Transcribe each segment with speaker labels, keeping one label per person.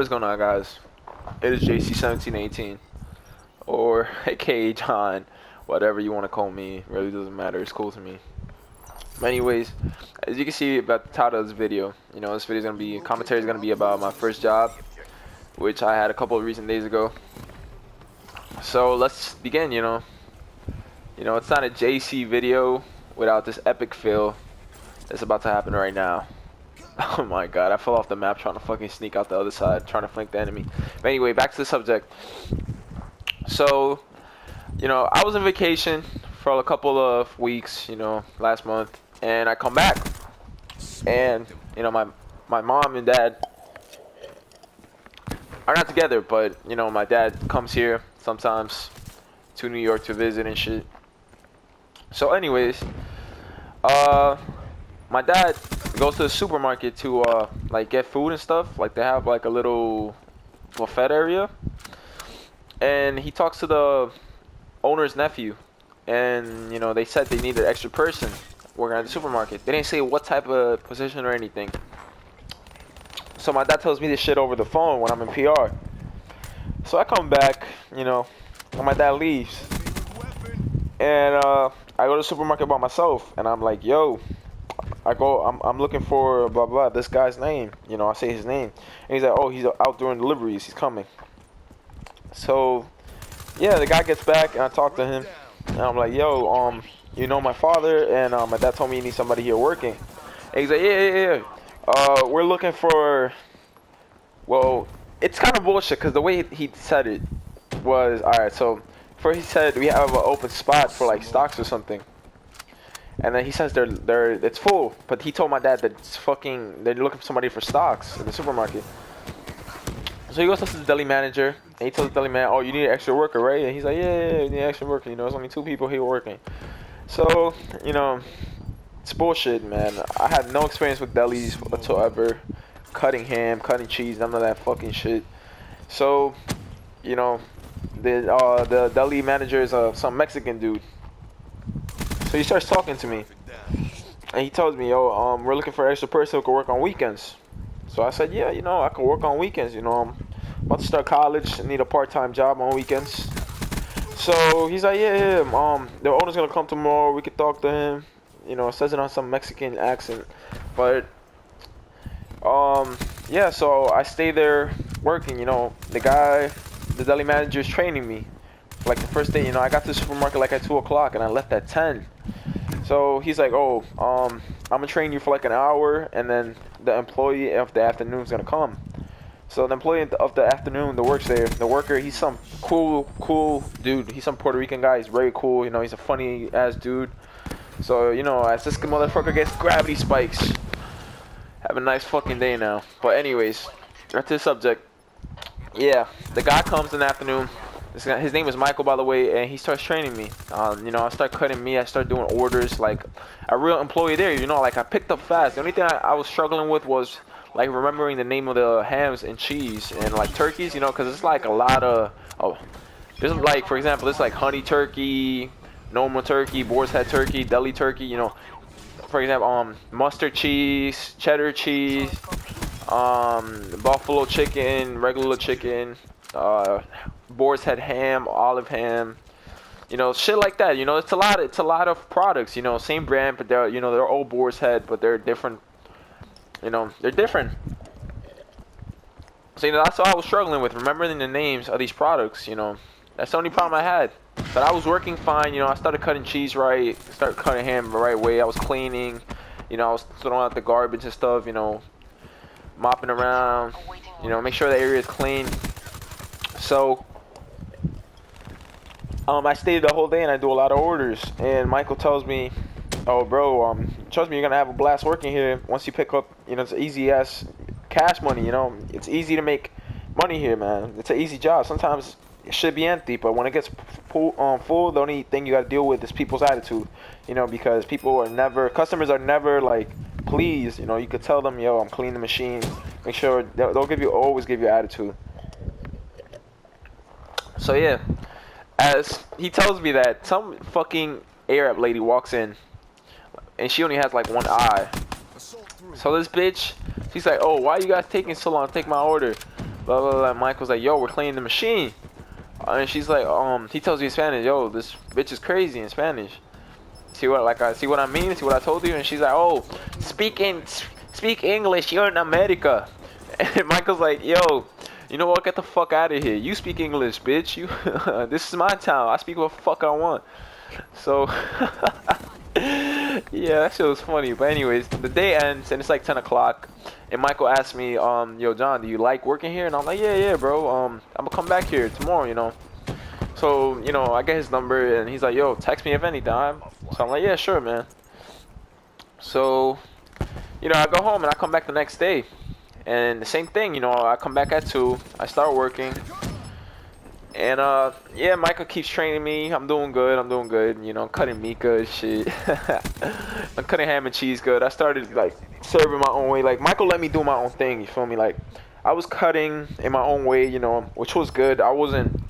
Speaker 1: What's going on, guys? It is JC1718, or aka John, whatever you want to call me, really doesn't matter, it's cool to me. But anyways, as you can see about the title of this video, this video is going to be, commentary is going to be about my first job, which I had a couple of recent days ago. So let's begin, it's not a JC video without this epic fail that's about to happen right now. Oh my god, I fell off the map trying to fucking sneak out the other side, trying to flank the enemy. But anyway, back to the subject. So, I was on vacation for a couple of weeks, last month, and I come back, and, my mom and dad are not together, but, my dad comes here sometimes to New York to visit and shit. So anyways, my dad goes to the supermarket to like get food and stuff. Like they have like a little buffet area, and he talks to the owner's nephew, and they said they needed an extra person working at the supermarket. They didn't say what type of position or anything. So my dad tells me this shit over the phone when I'm in PR. So I come back, and my dad leaves, and I go to the supermarket by myself, and I'm like, yo. I'm looking for blah blah this guy's name. I say his name, and he's like, oh, he's out doing deliveries. He's coming. So, yeah, the guy gets back, and I talk to him, and I'm like, yo, my father, and my dad told me you need somebody here working. And he's like, yeah. We're looking for. Well, it's kind of bullshit because the way he said it was, all right. So, first he said we have an open spot for like stocks or something. And then he says it's full, but he told my dad that they're looking for somebody for stocks in the supermarket. So he goes to the deli manager, and he tells the deli man, oh, you need an extra worker, right? And he's like, yeah, you need an extra worker. There's only 2 people here working. So, it's bullshit, man. I had no experience with delis whatsoever. Cutting ham, cutting cheese, none of that fucking shit. So, the deli manager is some Mexican dude. So he starts talking to me, and he tells me, yo, we're looking for an extra person who can work on weekends. So I said, yeah, I can work on weekends. I'm about to start college, I need a part-time job on weekends. So he's like, yeah, the owner's gonna come tomorrow, we could talk to him. It says it on some Mexican accent, but yeah. So I stay there working. The deli manager is training me. Like the first day, I got to the supermarket like at 2 o'clock, and I left at 10. So he's like, oh, I'm gonna train you for like an hour, and then the employee of the afternoon is gonna come. So the employee of the afternoon that works there, the worker, he's some cool dude. He's some Puerto Rican guy. He's very cool. He's a funny ass dude. So as this motherfucker gets gravity spikes, have a nice fucking day now. But anyways, back to the subject. Yeah, the guy comes in the afternoon. His name is Michael, by the way, and he starts training me. I start cutting meat. I start doing orders like a real employee there. Like I picked up fast. The only thing I was struggling with was like remembering the name of the hams and cheese and like turkeys. Because it's like a lot of there's like, for example, it's like honey turkey, normal turkey, boar's head turkey, deli turkey. For example, mustard cheese, cheddar cheese, buffalo chicken, regular chicken. Boar's head ham, olive ham, shit like that. It's a lot of products. Same brand, but they're all boar's head, but they're different. They're different. So that's what I was struggling with, remembering the names of these products. That's the only problem I had. But I was working fine. I started cutting cheese right, started cutting ham the right way. I was cleaning. I was throwing out the garbage and stuff. Mopping around. Make sure the area is clean. So I stayed the whole day, and I do a lot of orders. And Michael tells me, oh, bro, trust me, you're gonna have a blast working here. Once you pick up, it's easy ass cash money. It's easy to make money here, man. It's an easy job. Sometimes it should be empty, but when it gets full, the only thing you gotta deal with is people's attitude. Because customers are never like pleased. You could tell them, yo, I'm cleaning the machine. Make sure they'll always give you attitude. So yeah, as he tells me that, some fucking Arab lady walks in, and she only has like one eye. So this bitch, she's like, oh, why you guys taking so long to take my order? Blah, blah, blah. Michael's like, yo, we're cleaning the machine. And she's like, he tells me in Spanish, yo, this bitch is crazy in Spanish. See what, like, I see what I mean? See what I told you? And she's like, oh, speak English. You're in America. And Michael's like, yo, you know what? Get the fuck out of here. You speak English, bitch. You, this is my town. I speak what the fuck I want. So, yeah, that shit was funny. But anyways, the day ends and it's like 10 o'clock. And Michael asked me, yo, John, do you like working here? And I'm like, yeah, bro. I'm gonna come back here tomorrow, you know. So, you know, I get his number and he's like, yo, text me if anytime. So I'm like, yeah, sure, man. So, you know, I go home and I come back the next day. And the same thing, you know, I come back at 2. I start working. And, yeah, Michael keeps training me. I'm doing good. You know, I'm cutting meat good, shit. I'm cutting ham and cheese good. I started, like, serving my own way. Like, Michael let me do my own thing, you feel me? Like, I was cutting in my own way, you know, which was good. I wasn't,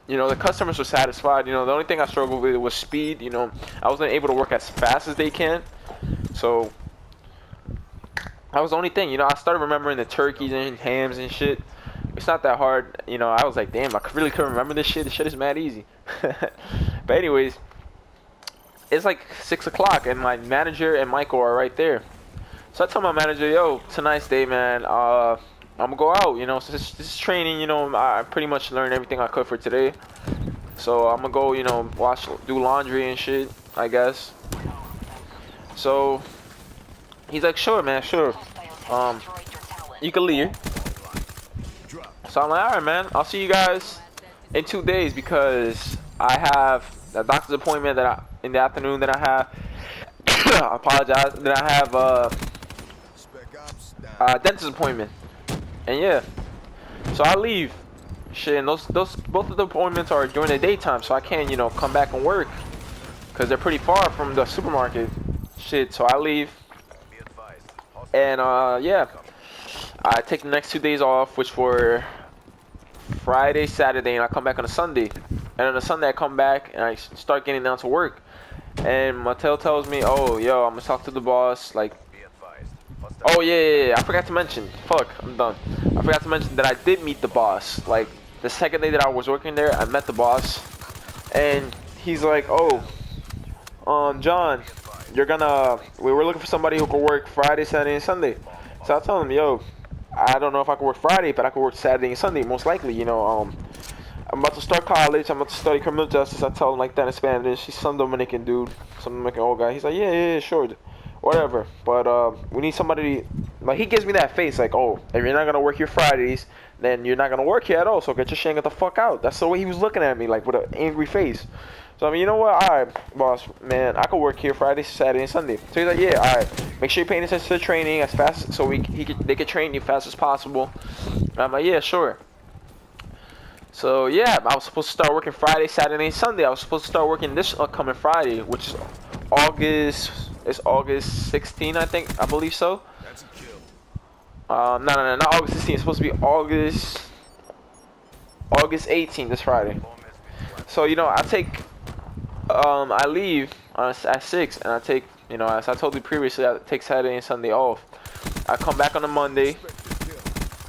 Speaker 1: you know, the customers were satisfied. You know, the only thing I struggled with was speed. You know, I wasn't able to work as fast as they can. So, that was the only thing. You know, I started remembering the turkeys and hams and shit. It's not that hard, you know. I was like, damn, I really couldn't remember this shit. This shit is mad easy. But anyways, it's like 6 o'clock and my manager and Michael are right there. So I tell my manager, yo, it's a nice day, man. I'm gonna go out, you know. So this is training, you know. I pretty much learned everything I could for today. So I'm gonna go, you know, do laundry and shit, I guess. So he's like, sure, man, sure. You can leave. So I'm like, alright, man, I'll see you guys in 2 days because I have a doctor's appointment in the afternoon that I have. I apologize. Then I have a dentist appointment. And yeah, so I leave. Shit, and those both of the appointments are during the daytime, so I can't, you know, come back and work because they're pretty far from the supermarket. Shit, so I leave. And yeah, I take the next 2 days off, which were Friday, Saturday, and I come back on a Sunday. And on a Sunday I come back and I start getting down to work. And Mattel tells me, oh, yo, I'm gonna talk to the boss. Like, oh yeah, I forgot to mention. Fuck, I'm done. I forgot to mention that I did meet the boss. Like, the second day that I was working there, I met the boss. And he's like, oh, John, we were looking for somebody who could work Friday, Saturday, and Sunday. So I told him, yo, I don't know if I could work Friday, but I could work Saturday and Sunday, most likely, you know. I'm about to start college. I'm about to study criminal justice. I tell him like that in Spanish. He's some Dominican dude, some Dominican old guy. He's like, yeah, sure, whatever. But we need somebody. Like, he gives me that face, like, oh, if you're not gonna work your Fridays, then you're not gonna work here at all. So get your shit and get the fuck out. That's the way he was looking at me, like with an angry face. So I mean, you know what? All right, boss, man, I could work here Friday, Saturday, and Sunday. So he's like, yeah, all right. Make sure you're paying attention to the training as fast, so they could train you fast as possible. And I'm like, yeah, sure. So yeah, I was supposed to start working Friday, Saturday, and Sunday. I was supposed to start working this upcoming Friday, which is August. It's August 16, I believe so. No, not August 16. It's supposed to be August 18, this Friday. So you know, I leave at 6, and I take, you know, as I told you previously, I take Saturday and Sunday off. I come back on a Monday.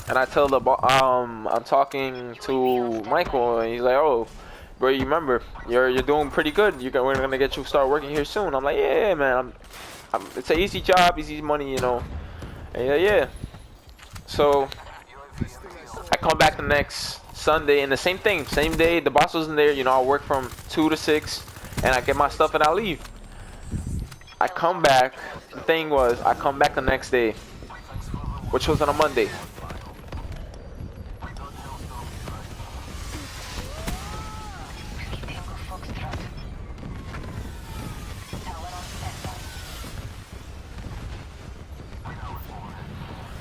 Speaker 1: And I tell I'm talking to Michael, and he's like, "Oh, bro, you remember you're doing pretty good. We're gonna get you start working here soon." I'm like, "Yeah, man. It's an easy job, easy money, you know." And yeah. So I come back the next Sunday, and the same thing, same day. The boss wasn't there. You know, I work from 2 to 6, and I get my stuff and I leave. I come back. The thing was, I come back the next day, which was on a Monday.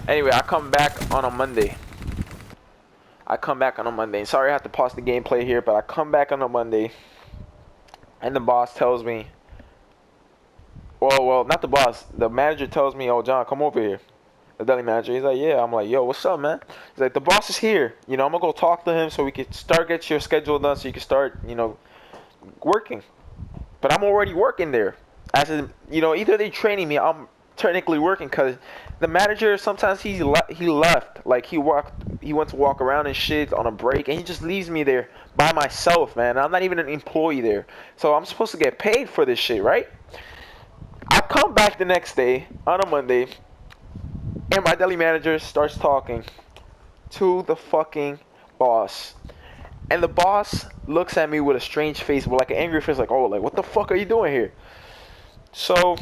Speaker 1: Anyway, I come back on a Monday. Sorry I have to pause the gameplay here, but I come back on a Monday. And the boss tells me... Well, not the boss. The manager tells me, oh, John, come over here. The deli manager. He's like, yeah. I'm like, yo, what's up, man? He's like, the boss is here. You know, I'm going to go talk to him so we can get your schedule done so you can start, you know, working. But I'm already working there. As in, you know, either they training me, I'm technically working, because the manager sometimes he left, like he went to walk around and shit on a break, and he just leaves me there by myself, man. I'm not even an employee there, so I'm supposed to get paid for this shit, right? I come back the next day on a Monday, and my deli manager starts talking to the fucking boss. And the boss looks at me with a strange face, but like an angry face, like, oh, like, what the fuck are you doing here? So,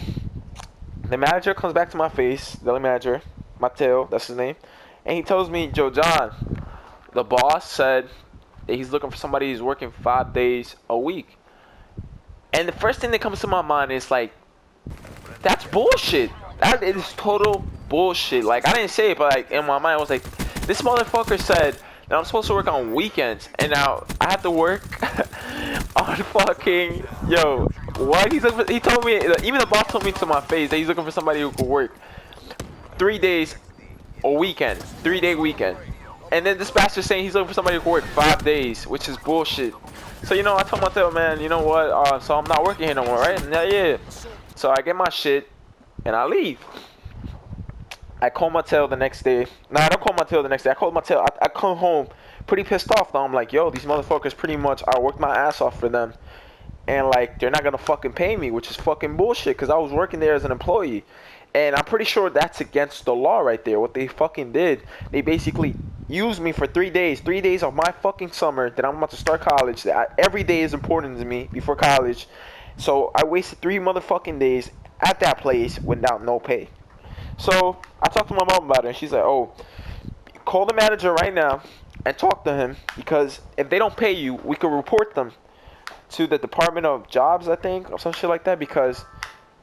Speaker 1: the manager comes back to my face, the manager, Mateo, that's his name, and he tells me, Joe John, the boss said that he's looking for somebody who's working 5 days a week. And the first thing that comes to my mind is like, that's bullshit. That is total bullshit. Like, I didn't say it, but like in my mind, I was like, this motherfucker said that I'm supposed to work on weekends, and now I have to work on fucking, yo, what? He told me, even the boss told me to my face that he's looking for somebody who could work 3 days a weekend, 3-day weekend. And then this bastard saying he's looking for somebody who can work 5 days, which is bullshit. So, you know, I told Mateo, man, you know what, so I'm not working here no more, right? And yeah. So I get my shit, and I leave. I call Mateo the next day. Nah, I don't call Mateo the next day. I call Mateo. I come home pretty pissed off, though. I'm like, yo, these motherfuckers pretty much, I worked my ass off for them. And, like, they're not going to fucking pay me, which is fucking bullshit, because I was working there as an employee. And I'm pretty sure that's against the law right there, what they fucking did. They basically used me for 3 days. 3 days of my fucking summer that I'm about to start college. Every day is important to me before college. So I wasted 3 motherfucking days at that place without no pay. So I talked to my mom about it, and she's like, oh, call the manager right now and talk to him, because if they don't pay you, we could report them to the Department of Jobs, I think, or some shit like that, because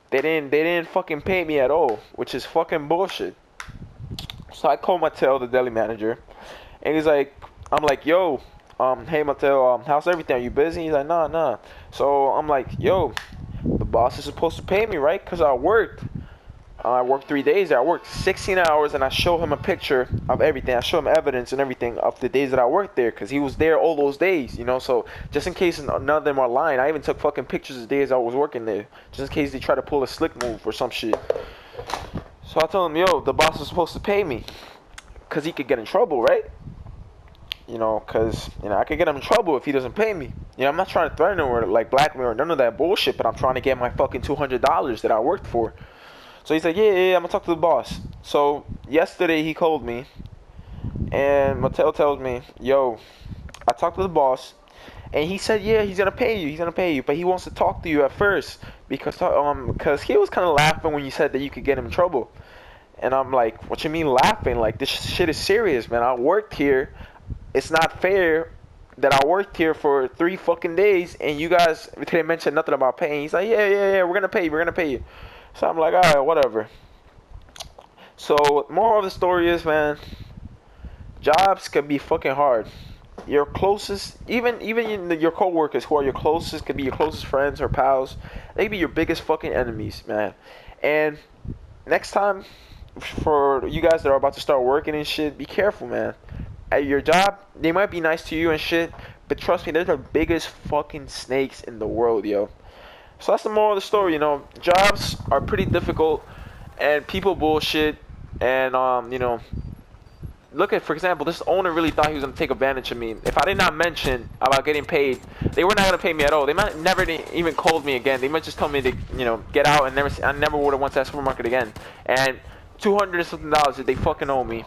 Speaker 1: they didn't fucking pay me at all, which is fucking bullshit. So I called Mateo, the deli manager, and he's like, I'm like, yo, hey Mateo, how's everything? Are you busy? He's like, nah. So I'm like, yo, the boss is supposed to pay me, right? Because I worked 3 days there. I worked 16 hours, and I show him a picture of everything. I show him evidence and everything of the days that I worked there, because he was there all those days, you know. So just in case none of them are lying, I even took fucking pictures of the days I was working there, just in case they try to pull a slick move or some shit. So I told him, yo, the boss is supposed to pay me, because he could get in trouble, right? You know, because, you know, I could get him in trouble if he doesn't pay me. You know, I'm not trying to threaten him or, like, blackmail or none of that bullshit, but I'm trying to get my fucking $200 that I worked for. So he's like, yeah, I'm gonna talk to the boss. So yesterday he called me, and Mateo tells me, yo, I talked to the boss, and he said, yeah, he's gonna pay you, but he wants to talk to you at first, because he was kind of laughing when you said that you could get him in trouble. And I'm like, what you mean laughing? Like, this shit is serious, man. I worked here. It's not fair that I worked here for 3 fucking days, and you guys didn't mention nothing about paying. He's like, yeah, we're gonna pay you. So I'm like, alright, whatever. So, moral of the story is, man, jobs can be fucking hard. Your closest, even your coworkers who are your closest, could be your closest friends or pals. They could be your biggest fucking enemies, man. And next time, for you guys that are about to start working and shit, be careful, man. At your job, they might be nice to you and shit, but trust me, they're the biggest fucking snakes in the world, yo. So that's the moral of the story, you know. Jobs are pretty difficult, and people bullshit, and you know, look at, for example, this owner really thought he was gonna take advantage of me. If I did not mention about getting paid, they were not gonna pay me at all. They might never even called me again. They might just tell me to, you know, get out, and I never would have went to that supermarket again. And $200 and something that they fucking owe me,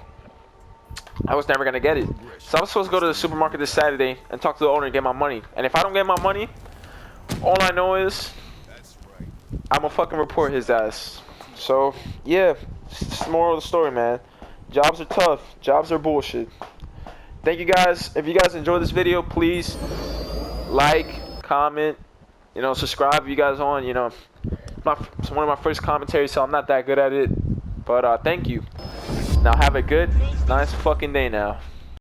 Speaker 1: I was never gonna get it. So I was supposed to go to the supermarket this Saturday and talk to the owner and get my money. And if I don't get my money, all I know is I'm gonna fucking report his ass. So yeah, it's the moral of the story, man. Jobs are tough. Jobs are bullshit. Thank you guys. If you guys enjoyed this video, please like, comment, you know, subscribe if you guys on. You know, it's one of my first commentaries, so I'm not that good at it. But thank you. Now have a good, nice fucking day now.